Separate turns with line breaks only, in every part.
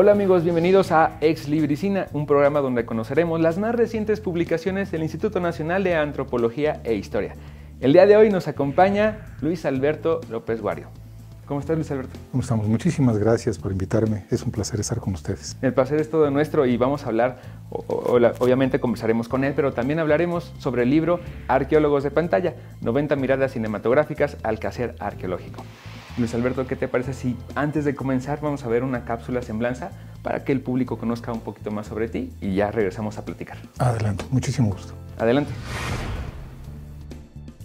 Hola amigos, bienvenidos a Ex Libricina, un programa donde conoceremos las más recientes publicaciones del Instituto Nacional de Antropología e Historia. El día de hoy nos acompaña Luis Alberto López Guario. ¿Cómo estás, Luis Alberto?
¿Cómo estamos? Muchísimas gracias por invitarme. Es un placer estar con ustedes.
El placer es todo nuestro y vamos a hablar, obviamente conversaremos con él, pero también hablaremos sobre el libro Arqueólogos de Pantalla, 90 miradas cinematográficas al quehacer arqueológico. Luis Alberto, ¿qué te parece si antes de comenzar vamos a ver una cápsula semblanza para que el público conozca un poquito más sobre ti y ya regresamos a platicar?
Adelante, muchísimo gusto.
Adelante.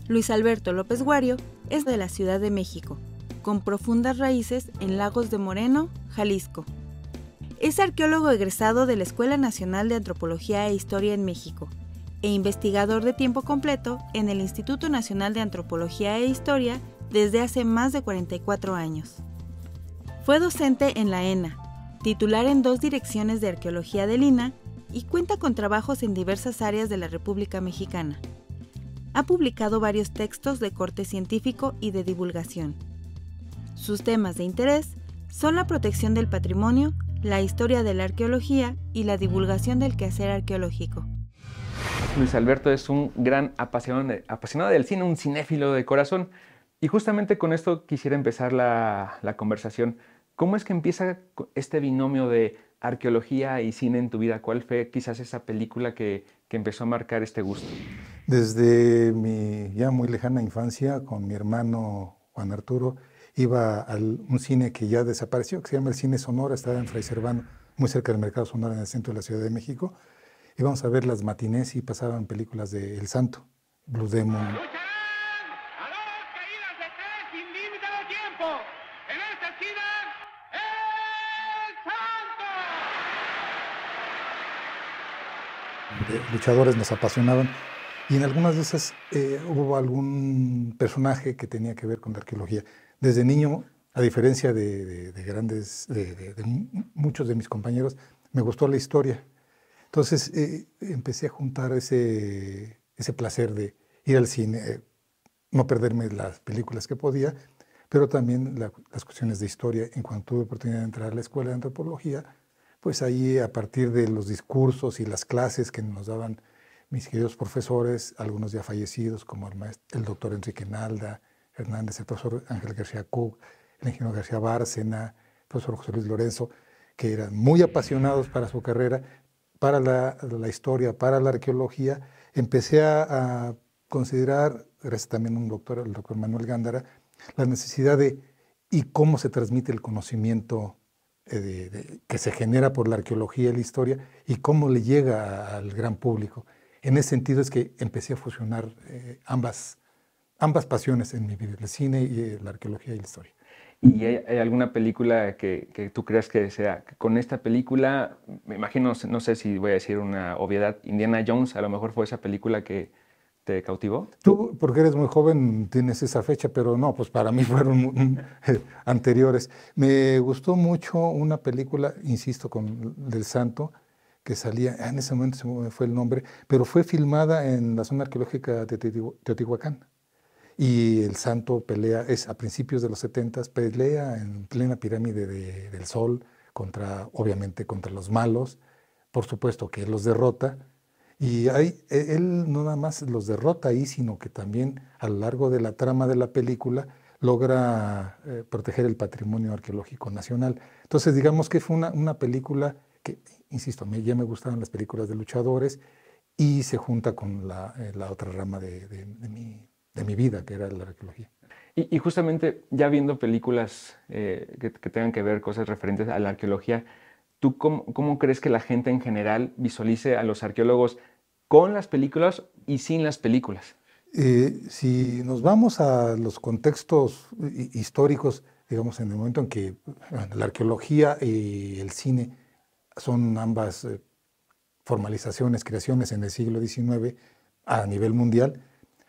Luis Alberto López Guario es de la Ciudad de México, con profundas raíces en Lagos de Moreno, Jalisco. Es arqueólogo egresado de la Escuela Nacional de Antropología e Historia en México e investigador de tiempo completo en el Instituto Nacional de Antropología e Historia desde hace más de 44 años. Fue docente en la ENA, titular en 2 direcciones de arqueología del INAH y cuenta con trabajos en diversas áreas de la República Mexicana. Ha publicado varios textos de corte científico y de divulgación. Sus temas de interés son la protección del patrimonio, la historia de la arqueología y la divulgación del quehacer arqueológico.
Luis Alberto es un gran apasionado del cine, un cinéfilo de corazón. Y justamente con esto quisiera empezar la conversación. ¿Cómo es que empieza este binomio de arqueología y cine en tu vida? ¿Cuál fue quizás esa película que empezó a marcar este gusto?
Desde mi ya muy lejana infancia, con mi hermano Juan Arturo, iba a un cine que ya desapareció, que se llama el Cine Sonora, estaba en Fray Servando, muy cerca del Mercado Sonora, en el centro de la Ciudad de México. Íbamos a ver las matinés y pasaban películas de El Santo, Blue Demon. De luchadores nos apasionaban y en algunas de esas hubo algún personaje que tenía que ver con la arqueología. Desde niño, a diferencia de muchos de mis compañeros, me gustó la historia. Entonces empecé a juntar ese placer de ir al cine, no perderme las películas que podía, pero también las cuestiones de historia. En cuanto tuve oportunidad de entrar a la Escuela de Antropología, pues ahí, a partir de los discursos y las clases que nos daban mis queridos profesores, algunos ya fallecidos, como el doctor Enrique Nalda Hernández, el profesor Ángel García Cook, el ingeniero García Bárcena, el profesor José Luis Lorenzo, que eran muy apasionados para su carrera, para la historia, para la arqueología, empecé a considerar, gracias también a un doctor, el doctor Manuel Gándara, la necesidad de y cómo se transmite el conocimiento que se genera por la arqueología y la historia y cómo le llega al gran público. En ese sentido es que empecé a fusionar ambas pasiones en mi vida, el cine y la arqueología y la historia.
¿Y hay alguna película que tú creas que sea? Con esta película, me imagino, no sé si voy a decir una obviedad, Indiana Jones, a lo mejor fue esa película que te cautivó.
Tú, porque eres muy joven, tienes esa fecha, pero no, pues para mí fueron anteriores. Me gustó mucho una película, insisto, del Santo, que salía, en ese momento se me fue el nombre, pero fue filmada en la zona arqueológica de Teotihuacán. Y el Santo pelea, es a principios de los 70s, pelea en plena pirámide del Sol, obviamente contra los malos, por supuesto que él los derrota. Y él no nada más los derrota ahí, sino que también a lo largo de la trama de la película logra proteger el patrimonio arqueológico nacional. Entonces, digamos que fue una película que, insisto, ya me gustaban las películas de luchadores y se junta con la otra rama de mi vida, que era la arqueología.
Y justamente ya viendo películas que tengan que ver cosas referentes a la arqueología, ¿tú cómo crees que la gente en general visualice a los arqueólogos con las películas y sin las películas?
Si nos vamos a los contextos históricos, digamos, en el momento en que la arqueología y el cine son ambas formalizaciones, creaciones en el siglo XIX a nivel mundial,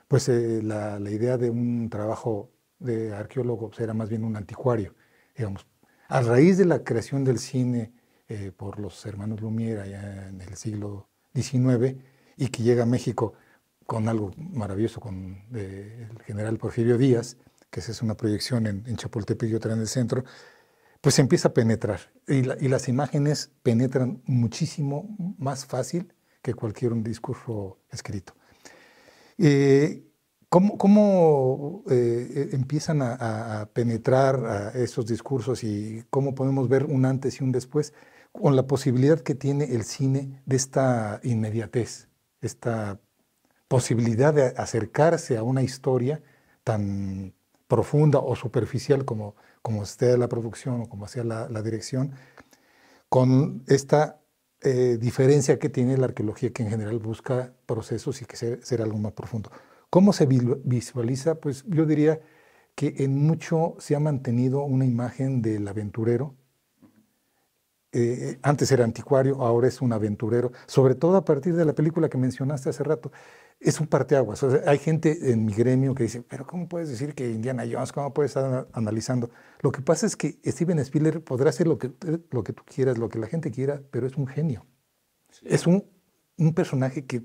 pues la idea de un trabajo de arqueólogo pues, era más bien un anticuario, digamos. A raíz de la creación del cine por los hermanos Lumière allá en el siglo XIX y que llega a México con algo maravilloso con el general Porfirio Díaz, que es una proyección en Chapultepec y otra en el centro, pues se empieza a penetrar. Y las imágenes penetran muchísimo más fácil que cualquier un discurso escrito. ¿Cómo empiezan a penetrar a esos discursos y cómo podemos ver un antes y un después con la posibilidad que tiene el cine de esta inmediatez, esta posibilidad de acercarse a una historia tan profunda o superficial como sea la producción o como sea la dirección, con esta diferencia que tiene la arqueología, que en general busca procesos y que ser algo más profundo? ¿Cómo se visualiza? Pues yo diría que en mucho se ha mantenido una imagen del aventurero. Antes era anticuario, ahora es un aventurero, sobre todo a partir de la película que mencionaste hace rato. Es un parteaguas. O sea, hay gente en mi gremio que dice, pero ¿cómo puedes decir que Indiana Jones? ¿Cómo puedes estar analizando? Lo que pasa es que Steven Spielberg podrá hacer lo que tú quieras, lo que la gente quiera, pero es un genio. Sí. Es un personaje que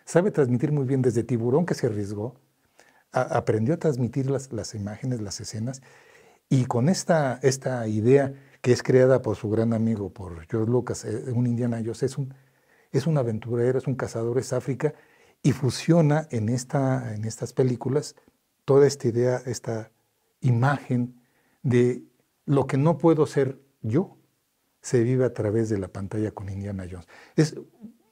sabe transmitir muy bien. Desde Tiburón, que se arriesgó, aprendió a transmitir las imágenes, las escenas, y con esta idea que es creada por su gran amigo, por George Lucas, un Indiana Jones, es un aventurero, es un cazador, es África, y fusiona en estas películas toda esta idea, esta imagen de lo que no puedo ser yo, se vive a través de la pantalla con Indiana Jones.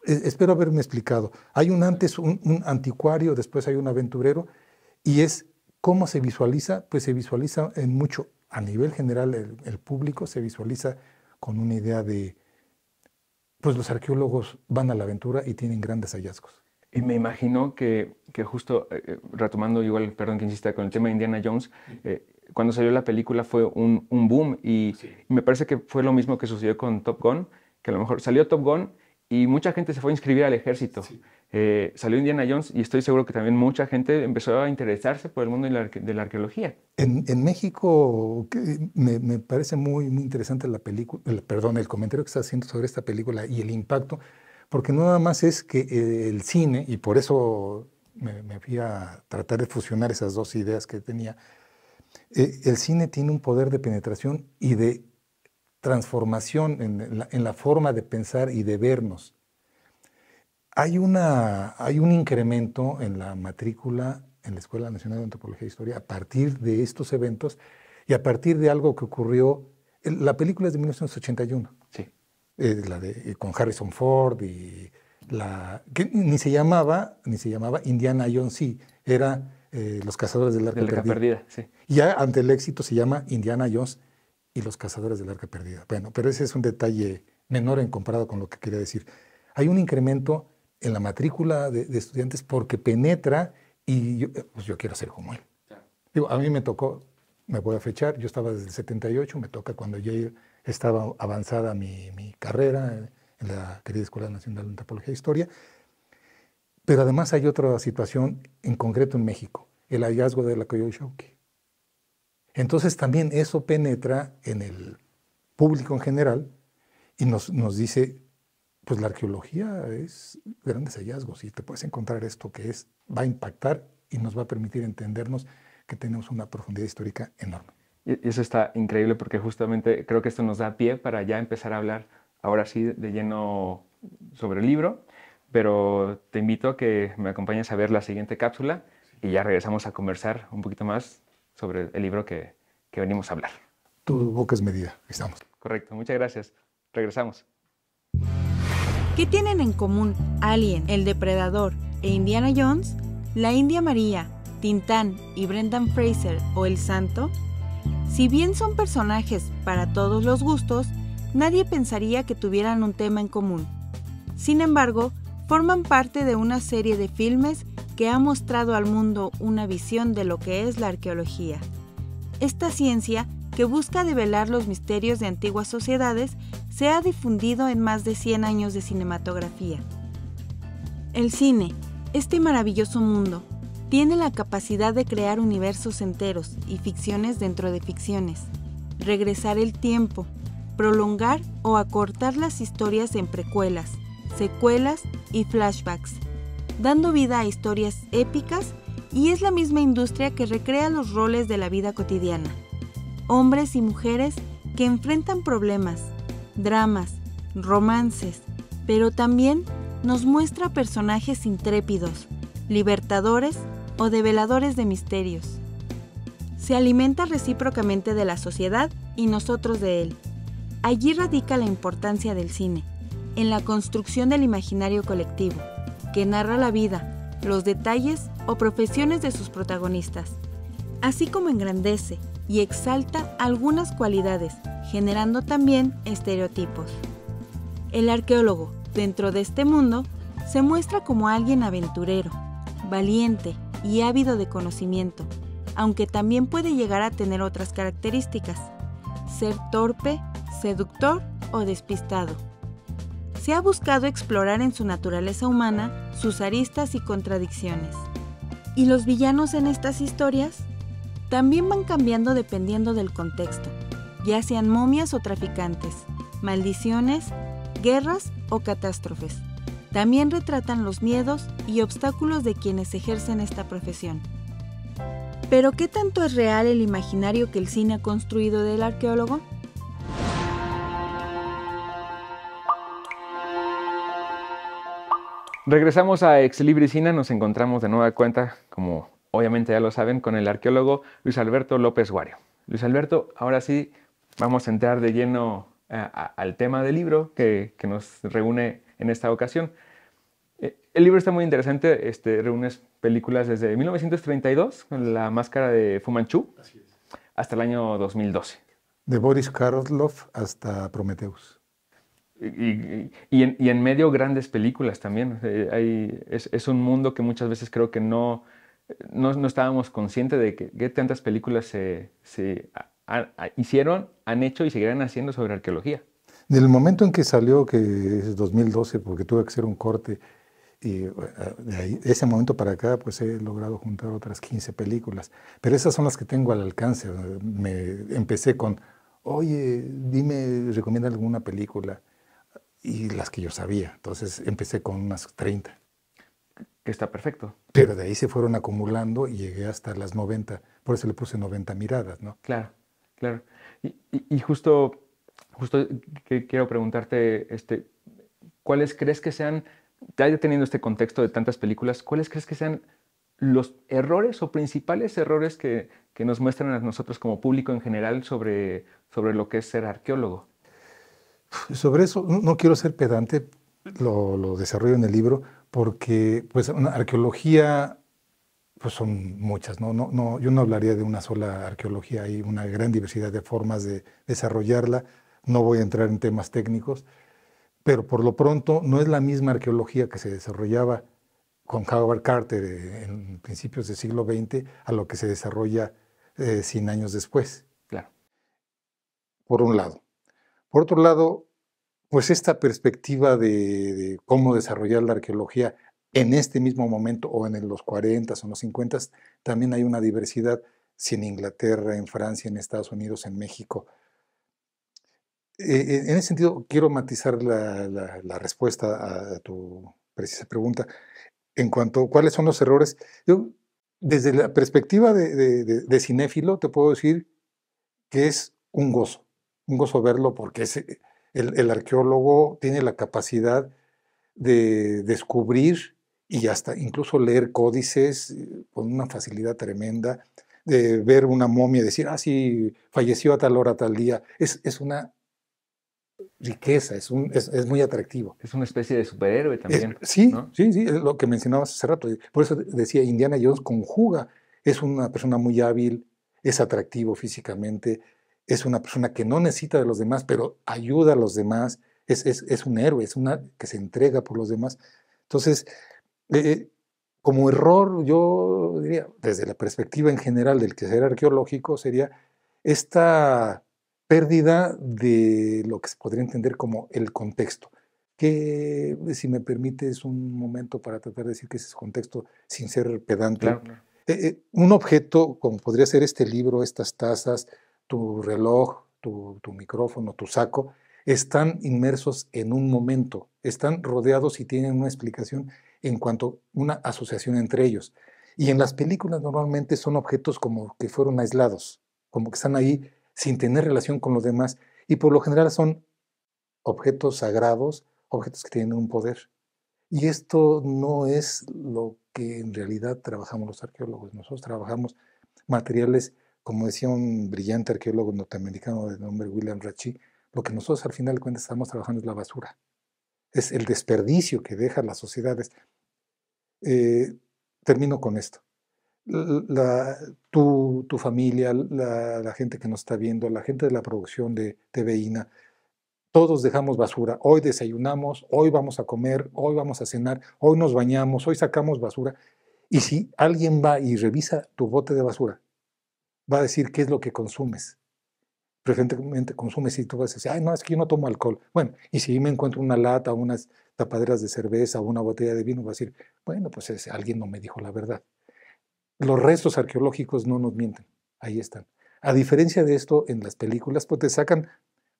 Espero haberme explicado. Hay un antes, un anticuario, después hay un aventurero, y es cómo se visualiza. Pues se visualiza en mucho, a nivel general, el público se visualiza con una idea de, pues los arqueólogos van a la aventura y tienen grandes hallazgos.
Y me imagino que justo, retomando igual, perdón que insista, con el tema de Indiana Jones, cuando salió la película fue un boom, y sí, me parece que fue lo mismo que sucedió con Top Gun, que a lo mejor salió Top Gun y mucha gente se fue a inscribir al ejército. Sí. Salió Indiana Jones y estoy seguro que también mucha gente empezó a interesarse por el mundo de la arqueología.
En México me parece muy interesante el comentario que estás haciendo sobre esta película y el impacto, porque no nada más es que el cine, y por eso me fui a tratar de fusionar esas dos ideas que tenía, el cine tiene un poder de penetración y de transformación en la forma de pensar y de vernos. Hay un incremento en la matrícula en la Escuela Nacional de Antropología e Historia a partir de estos eventos y a partir de algo que ocurrió. La película es de 1981. Sí. Con Harrison Ford, y que ni se llamaba Indiana Jones, sí, era Los Cazadores del Arca Perdida. Sí. Ya ante el éxito se llama Indiana Jones y Los Cazadores del Arca Perdida. Bueno, pero ese es un detalle menor en comparado con lo que quería decir. Hay un incremento en la matrícula de estudiantes porque penetra, y yo quiero ser como él. Claro. Digo, a mí me tocó, me voy a fechar, yo estaba desde el 78, me toca cuando ya estaba avanzada mi carrera en la querida Escuela Nacional de Antropología e Historia. Pero además hay otra situación en concreto en México, el hallazgo de la Coyolxauhqui. Entonces también eso penetra en el público en general y nos dice, pues la arqueología es grandes hallazgos y te puedes encontrar esto que va a impactar y nos va a permitir entendernos que tenemos una profundidad histórica enorme.
Y eso está increíble porque justamente creo que esto nos da pie para ya empezar a hablar ahora sí de lleno sobre el libro, pero te invito a que me acompañes a ver la siguiente cápsula y ya regresamos a conversar un poquito más sobre el libro que venimos a hablar.
Tu boca es medida, estamos.
Correcto, muchas gracias. Regresamos.
¿Qué tienen en común Alien, El Depredador e Indiana Jones? La India María, Tintán y Brendan Fraser o El Santo. Si bien son personajes para todos los gustos, nadie pensaría que tuvieran un tema en común. Sin embargo, forman parte de una serie de filmes que ha mostrado al mundo una visión de lo que es la arqueología. Esta ciencia, que busca develar los misterios de antiguas sociedades, se ha difundido en más de 100 años de cinematografía. El cine, este maravilloso mundo, tiene la capacidad de crear universos enteros y ficciones dentro de ficciones, regresar el tiempo, prolongar o acortar las historias en precuelas, secuelas y flashbacks, dando vida a historias épicas, y es la misma industria que recrea los roles de la vida cotidiana. Hombres y mujeres que enfrentan problemas, dramas, romances, pero también nos muestra personajes intrépidos, libertadores o develadores de misterios. Se alimenta recíprocamente de la sociedad y nosotros de él. Allí radica la importancia del cine, en la construcción del imaginario colectivo, que narra la vida, los detalles o profesiones de sus protagonistas, así como engrandece y exalta algunas cualidades, generando también estereotipos. El arqueólogo, dentro de este mundo, se muestra como alguien aventurero, valiente y ávido de conocimiento, aunque también puede llegar a tener otras características: ser torpe, seductor o despistado. Se ha buscado explorar en su naturaleza humana sus aristas y contradicciones. ¿Y los villanos en estas historias? También van cambiando dependiendo del contexto, ya sean momias o traficantes, maldiciones, guerras o catástrofes. También retratan los miedos y obstáculos de quienes ejercen esta profesión. ¿Pero qué tanto es real el imaginario que el cine ha construido del arqueólogo?
Regresamos a Ex Libris Cine, nos encontramos de nueva cuenta, como obviamente ya lo saben, con el arqueólogo Luis Alberto López Wario. Luis Alberto, ahora sí vamos a entrar de lleno al tema del libro que nos reúne en esta ocasión. El libro está muy interesante, reúne películas desde 1932, con La máscara de Fu Manchu, hasta el año 2012.
De Boris Karloff hasta Prometheus.
Y en medio grandes películas también. Es un mundo que muchas veces creo que no estábamos conscientes de que tantas películas se hicieron, han hecho y seguirán haciendo sobre arqueología.
Del momento en que salió, que es 2012, porque tuve que hacer un corte, y de ahí, ese momento para acá, pues he logrado juntar otras 15 películas. Pero esas son las que tengo al alcance. Empecé con, oye, dime, recomienda alguna película. Y las que yo sabía. Entonces empecé con unas 30.
Que está perfecto.
Pero de ahí se fueron acumulando y llegué hasta las 90. Por eso le puse 90 miradas, ¿no?
Claro, claro. Y justo que quiero preguntarte, ¿cuáles crees que sean, ya teniendo este contexto de tantas películas, cuáles crees que sean los errores o principales errores que nos muestran a nosotros como público en general sobre lo que es ser arqueólogo?
Sobre eso no quiero ser pedante, lo desarrollo en el libro, porque pues una arqueología pues son muchas, ¿no? Yo no hablaría de una sola arqueología, hay una gran diversidad de formas de desarrollarla, no voy a entrar en temas técnicos, pero por lo pronto no es la misma arqueología que se desarrollaba con Howard Carter en principios del siglo XX a lo que se desarrolla 100 años después.
Claro.
Por un lado. Por otro lado, pues esta perspectiva de cómo desarrollar la arqueología en este mismo momento o en los 40 o en los 50, también hay una diversidad, si en Inglaterra, en Francia, en Estados Unidos, en México. En ese sentido, quiero matizar la respuesta a tu precisa pregunta. En cuanto a cuáles son los errores, yo, desde la perspectiva de cinéfilo, te puedo decir que es un gozo verlo, porque el arqueólogo tiene la capacidad de descubrir y hasta incluso leer códices con una facilidad tremenda, de ver una momia y decir, sí, falleció a tal hora, tal día. Es una riqueza, es muy atractivo.
Es una especie de superhéroe también.
Sí,
¿no?
sí, es lo que mencionabas hace rato. Por eso decía, Indiana Jones conjuga, es una persona muy hábil, es atractivo físicamente, es una persona que no necesita de los demás, pero ayuda a los demás, es un héroe, es una que se entrega por los demás. Entonces, como error, yo diría, desde la perspectiva en general del quehacer arqueológico, sería esta pérdida de lo que se podría entender como el contexto. Que, si me permites un momento para tratar de decir que ese es contexto sin ser pedante.
Claro.
Un objeto, como podría ser este libro, estas tazas, tu reloj, tu micrófono, tu saco, están inmersos en un momento, están rodeados y tienen una explicación en cuanto a una asociación entre ellos. Y en las películas normalmente son objetos como que fueron aislados, como que están ahí sin tener relación con los demás, Y por lo general son objetos sagrados, objetos que tienen un poder. Y esto no es lo que en realidad trabajamos los arqueólogos. Nosotros trabajamos materiales, como decía un brillante arqueólogo norteamericano de nombre William Rachi, lo que nosotros al final de cuentas estamos trabajando es la basura. Es el desperdicio que dejan las sociedades. Termino con esto. Tu familia, la gente que nos está viendo, la gente de la producción de TVINA, todos dejamos basura. Hoy desayunamos, hoy vamos a comer, hoy vamos a cenar, hoy nos bañamos, hoy sacamos basura. Y si alguien va y revisa tu bote de basura, va a decir qué es lo que consumes. Preferentemente consumes y tú vas a decir, ay, no, es que yo no tomo alcohol. Bueno, y si me encuentro una lata, unas tapaderas de cerveza o una botella de vino, va a decir, bueno, pues alguien no me dijo la verdad. Los restos arqueológicos no nos mienten, ahí están. A diferencia de esto, en las películas, pues te sacan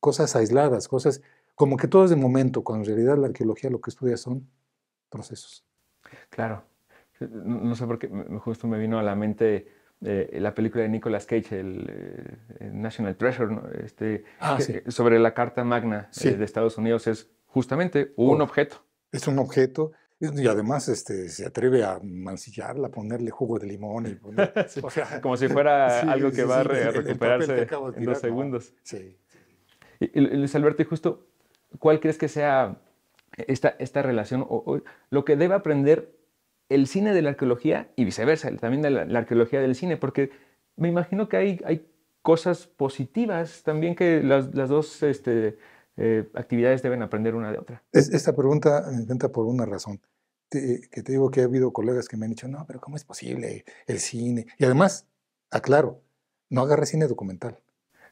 cosas aisladas, cosas como que todo es de momento, cuando en realidad la arqueología lo que estudia son procesos.
Claro. No sé por qué, justo me vino a la mente la película de Nicolas Cage, el National Treasure, ¿no?
Sí.
Sobre la Carta Magna
Sí.
de Estados Unidos, es justamente un objeto.
Es un objeto, y además se atreve a mancillarla, a ponerle jugo de limón. Y
Sí,
o sea,
como si fuera
sí,
algo que
sí,
va a
sí, el papel que
recuperarse
acabo de
en 2
tirar, no.
segundos.
Sí.
Y Luis Alberto, y justo, ¿cuál crees que sea esta relación o lo que debe aprender el cine de la arqueología y viceversa, también de la arqueología del cine? Porque me imagino que hay cosas positivas también que las dos actividades deben aprender una de otra.
Esta pregunta me encanta por una razón. Que te digo que ha habido colegas que me han dicho, no, pero ¿cómo es posible el cine? Y además, aclaro, no agarres cine documental.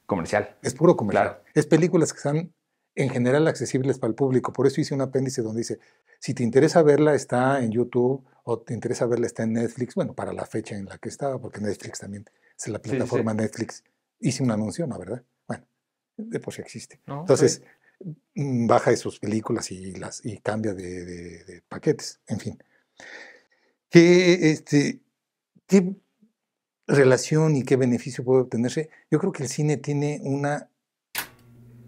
Comercial.
Es puro comercial.
Claro.
Es películas que están en general accesibles para el público. Por eso hice un apéndice donde dice, si te interesa verla está en YouTube o te interesa verla está en Netflix. Bueno, para la fecha en la que estaba, porque Netflix también es la plataforma
Sí.
Netflix. Hice un anuncio, ¿no? ¿Verdad? Bueno, de por sí existe.
No,
Entonces, baja de sus películas y cambia de paquetes. En fin. ¿Qué relación y qué beneficio puede obtenerse? Yo creo que el cine tiene una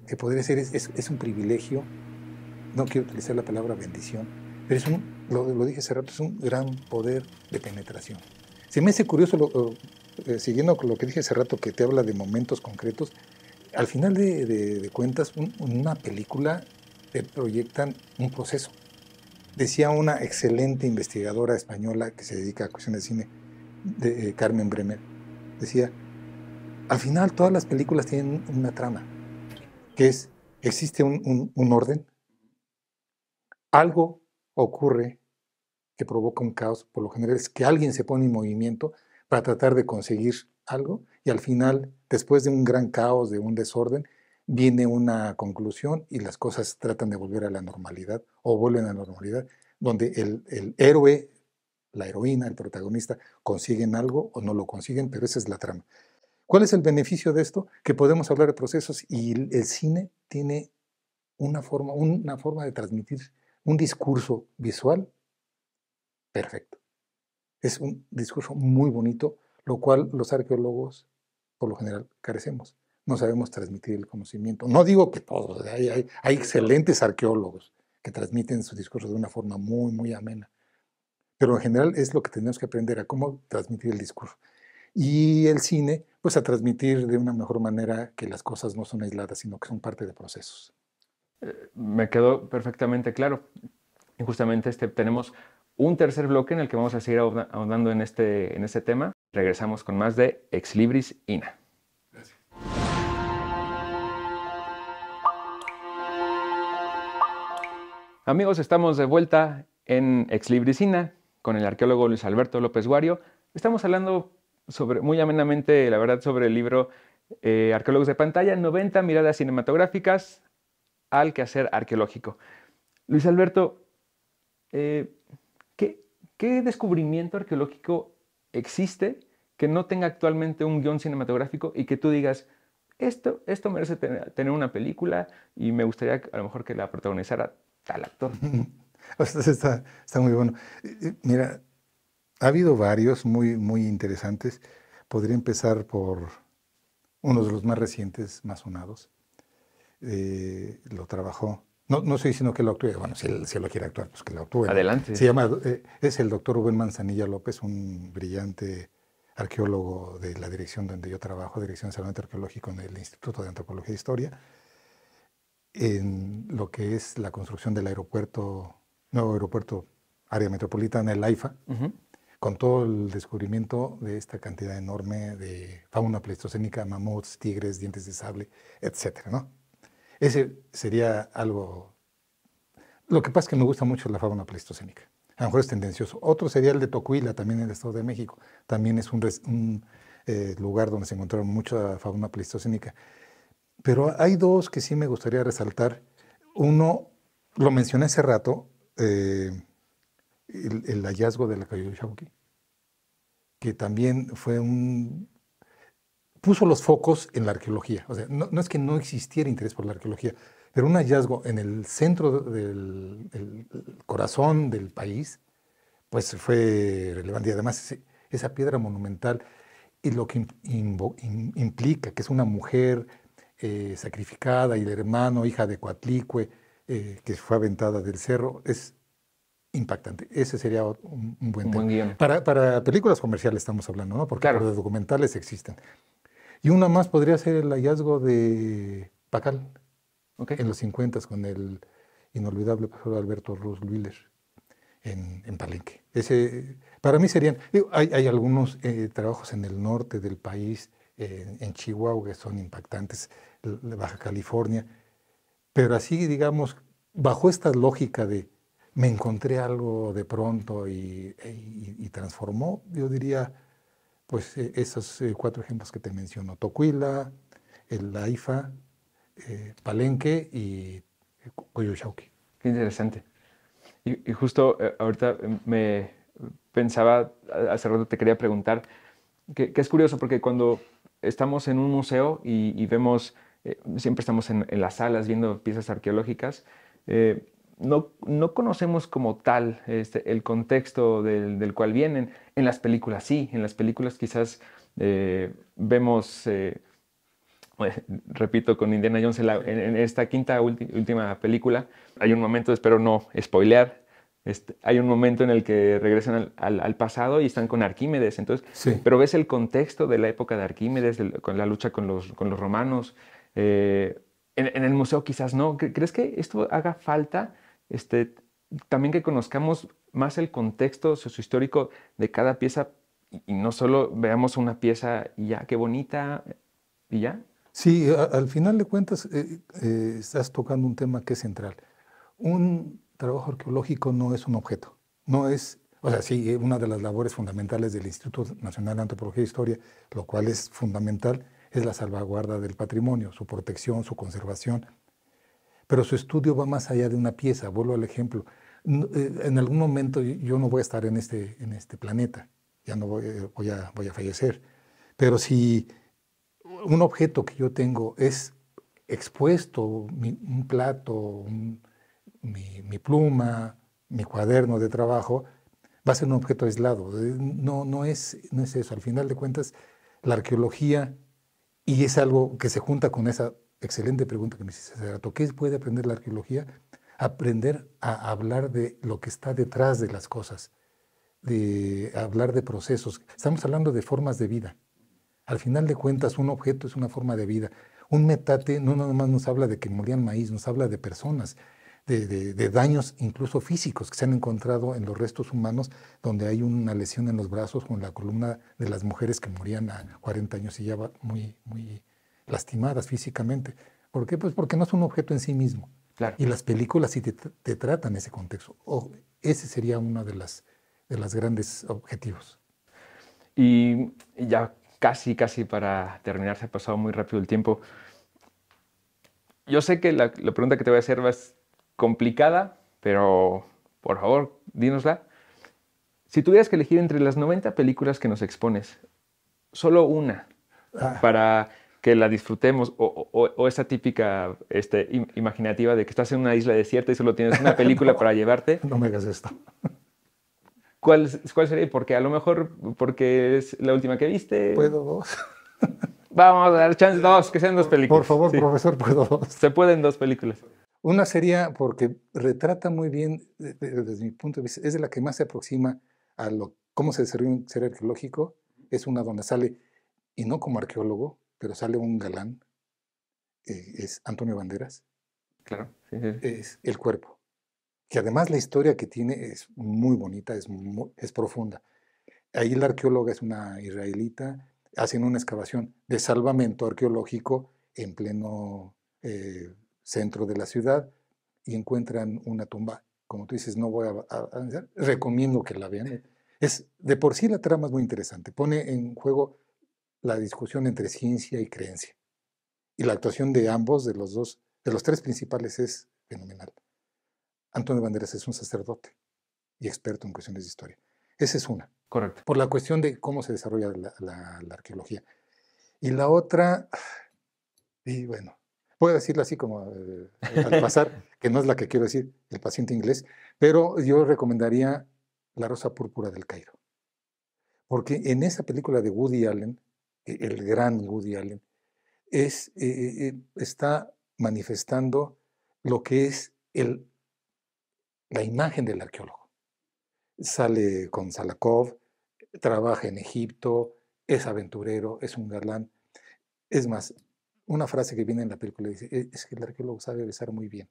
que podría ser, es un privilegio, no quiero utilizar la palabra bendición, pero lo dije hace rato, es un gran poder de penetración. Se me hace curioso, siguiendo con lo que dije hace rato, que te habla de momentos concretos, al final de cuentas, una película te proyectan un proceso. Decía una excelente investigadora española que se dedica a cuestiones de cine, Carmen Bremer, decía, al final todas las películas tienen una trama, que existe un orden, algo ocurre que provoca un caos, por lo general es que alguien se pone en movimiento para tratar de conseguir algo y al final, después de un gran caos, de un desorden, viene una conclusión y las cosas tratan de volver a la normalidad o vuelven a la normalidad, donde el héroe, la heroína, el protagonista consiguen algo o no lo consiguen, pero esa es la trama. ¿Cuál es el beneficio de esto? Que podemos hablar de procesos y el cine tiene una forma de transmitir un discurso visual perfecto. Es un discurso muy bonito, lo cual los arqueólogos, por lo general, carecemos. No sabemos transmitir el conocimiento. No digo que todos, hay excelentes arqueólogos que transmiten su discurso de una forma muy, muy amena. Pero en general es lo que tenemos que aprender, a cómo transmitir el discurso. Y el cine, pues a transmitir de una mejor manera que las cosas no son aisladas, sino que son parte de procesos.
Me quedó perfectamente claro. Y justamente tenemos un tercer bloque en el que vamos a seguir ahondando en este tema. Regresamos con más de Ex Libris INA.
Gracias.
Amigos, estamos de vuelta en Ex Libris INA con el arqueólogo Luis Alberto López Guario. Estamos hablando muy amenamente, la verdad, sobre el libro Arqueólogos de Pantalla, 90 miradas cinematográficas al quehacer arqueológico. Luis Alberto, ¿qué descubrimiento arqueológico existe que no tenga actualmente un guión cinematográfico y que tú digas, esto merece tener una película y me gustaría a lo mejor que la protagonizara tal actor?
Está muy bueno. Mira, ha habido varios muy, muy interesantes. Podría empezar por uno de los más recientes, más sonados. lo trabajó. No estoy diciendo que lo actúe, bueno, si él lo quiere actuar, pues que lo actúe, ¿no?
Adelante.
Es el doctor Rubén Manzanilla López, un brillante arqueólogo de la dirección donde yo trabajo, Dirección de Salvamento Arqueológico en el Instituto de Antropología e Historia, en lo que es la construcción del nuevo aeropuerto área metropolitana, el AIFA, con todo el descubrimiento de esta cantidad enorme de fauna pleistocénica, mamuts, tigres, dientes de sable, etcétera, ¿no? Ese sería algo... Lo que pasa es que me gusta mucho la fauna pleistocénica. A lo mejor es tendencioso. Otro sería el de Tocuila, también en el Estado de México. También es un lugar donde se encontraron mucha fauna pleistocénica. Pero hay dos que sí me gustaría resaltar. Uno, lo mencioné hace rato, el hallazgo de la Coyolxauhqui, que también fue puso los focos en la arqueología. O sea, no es que no existiera interés por la arqueología, pero un hallazgo en el centro del corazón del país, pues fue relevante. Y además esa piedra monumental y lo que implica, que es una mujer sacrificada y el hermano, hija de Coatlicue, que fue aventada del cerro, es impactante. Ese sería un buen tema.
guión.
Para películas comerciales estamos hablando, ¿no? Porque
claro,
los documentales existen. Y una más podría ser el hallazgo de Pacal, en los 50 con el inolvidable profesor Alberto Ruz Luiller en Palenque. Para mí serían, hay algunos trabajos en el norte del país, en Chihuahua, que son impactantes, Baja California, pero así, digamos, bajo esta lógica de me encontré algo de pronto y transformó, yo diría, pues esos 4 ejemplos que te menciono: Tocuila, el AIFA, Palenque y Coyolxauhqui.
Qué interesante. Y justo ahorita me pensaba, hace rato te quería preguntar, que es curioso porque cuando estamos en un museo y vemos, siempre estamos en las salas viendo piezas arqueológicas, no conocemos como tal el contexto del cual vienen. En las películas sí, en las películas quizás vemos, repito, con Indiana Jones en esta quinta última película, hay un momento, espero no spoilear, hay un momento en el que regresan al pasado y están con Arquímedes, entonces,
Sí.
pero ves el contexto de la época de Arquímedes, con la lucha con los romanos. En el museo quizás no. ¿Crees que esto haga falta? También que conozcamos más el contexto sociohistórico de cada pieza y no solo veamos una pieza y ya, qué bonita, y ya.
Sí, al final de cuentas estás tocando un tema que es central. Un trabajo arqueológico no es un objeto, no es, o sea, sí, una de las labores fundamentales del Instituto Nacional de Antropología e Historia, lo cual es fundamental, es la salvaguarda del patrimonio, su protección, su conservación. Pero su estudio va más allá de una pieza. Vuelvo al ejemplo. En algún momento yo no voy a estar en este planeta, ya no voy a fallecer. Pero si un objeto que yo tengo es expuesto, un plato, mi pluma, mi cuaderno de trabajo, va a ser un objeto aislado. No es eso. Al final de cuentas, la arqueología, y es algo que se junta con esa excelente pregunta que me hiciste hace rato: ¿qué puede aprender la arqueología? Aprender a hablar de lo que está detrás de las cosas, de hablar de procesos. Estamos hablando de formas de vida. Al final de cuentas, un objeto es una forma de vida. Un metate no nada más nos habla de que molían maíz, nos habla de personas, de daños incluso físicos que se han encontrado en los restos humanos, donde hay una lesión en los brazos con la columna de las mujeres que morían a 40 años y ya muy lastimadas físicamente. ¿Por qué? Pues porque no es un objeto en sí mismo.
Claro.
Y las películas sí te tratan ese contexto. Ese sería uno de los grandes objetivos.
Y ya casi para terminar, se ha pasado muy rápido el tiempo. Yo sé que la pregunta que te voy a hacer es complicada, pero por favor, dínosla. Si tuvieras que elegir entre las 90 películas que nos expones, solo una, para que la disfrutemos, o esa típica imaginativa de que estás en una isla desierta y solo tienes una película para llevarte.
No me hagas esto.
¿Cuál sería? Porque a lo mejor porque es la última que viste.
¿Puedo dos?
Vamos a dar chance dos, que sean dos películas.
Por favor,
Sí.
profesor, puedo dos.
Se pueden dos películas.
Una sería porque retrata muy bien, desde mi punto de vista, es de la que más se aproxima a cómo se desarrolla un ser arqueológico. Es una donde sale, y no como arqueólogo, pero sale un galán, es Antonio Banderas,
Claro. Sí, sí.
es El Cuerpo. Que además la historia que tiene es muy bonita, es profunda. Ahí la arqueóloga es una israelita, hacen una excavación de salvamento arqueológico en pleno centro de la ciudad y encuentran una tumba. Como tú dices, no voy a recomiendo que la vean. De por sí la trama es muy interesante. Pone en juego la discusión entre ciencia y creencia. Y la actuación de ambos, de los tres principales, es fenomenal. Antonio Banderas es un sacerdote y experto en cuestiones de historia. Esa es una.
Correcto.
Por la cuestión de cómo se desarrolla la arqueología. Y la otra, y bueno, puedo decirlo así como al pasar, que no es la que quiero decir, El paciente inglés, pero yo recomendaría La Rosa Púrpura del Cairo. Porque en esa película de Woody Allen, el gran Woody Allen, está manifestando lo que es la imagen del arqueólogo. Sale con Salakov, trabaja en Egipto, es aventurero, es un galán. Es más, una frase que viene en la película dice, es que el arqueólogo sabe besar muy bien.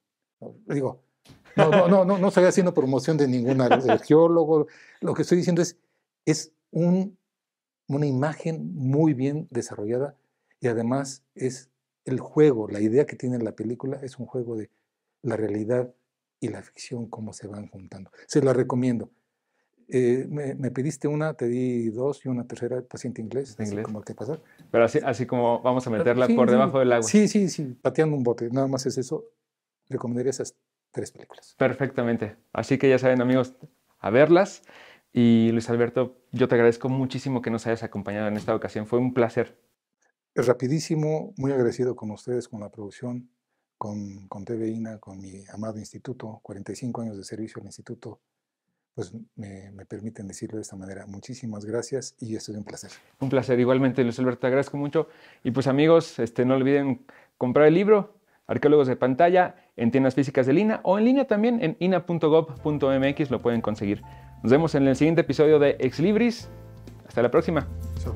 Digo, no estoy haciendo promoción de ningún arqueólogo. Lo que estoy diciendo es una imagen muy bien desarrollada y además es el juego, la idea que tiene la película es un juego de la realidad y la ficción, cómo se van juntando. Se la recomiendo. Me pediste una, te di dos y una tercera, El paciente inglés, así
Inglés.
como el que pasa.
Pero así como vamos a meterla
Sí,
por
sí,
debajo del agua.
Sí, pateando un bote, nada más es eso. Recomendaría esas tres películas.
Perfectamente. Así que ya saben, amigos, a verlas. Y Luis Alberto, yo te agradezco muchísimo que nos hayas acompañado en esta ocasión. Fue un placer.
Rapidísimo, muy agradecido con ustedes, con la producción, con TV INA, con mi amado instituto, 45 años de servicio al instituto, pues me permiten decirlo de esta manera. Muchísimas gracias y esto es un placer.
Un placer. Igualmente, Luis Alberto, te agradezco mucho. Y pues amigos, no olviden comprar el libro Arqueólogos de Pantalla en tiendas físicas del INA o en línea también en ina.gov.mx lo pueden conseguir. Nos vemos en el siguiente episodio de Ex Libris. Hasta la próxima.
Chao.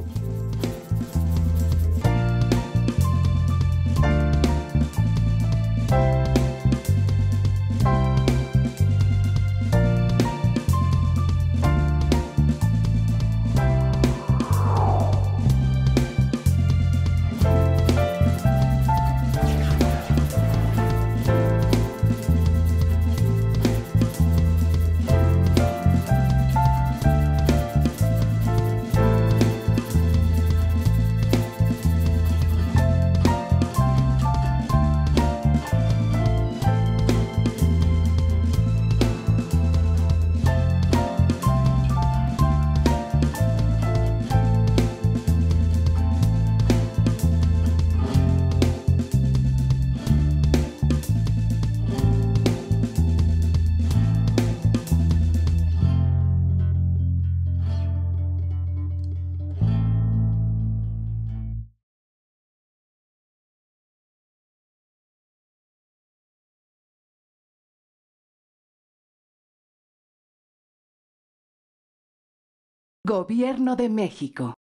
Gobierno de México.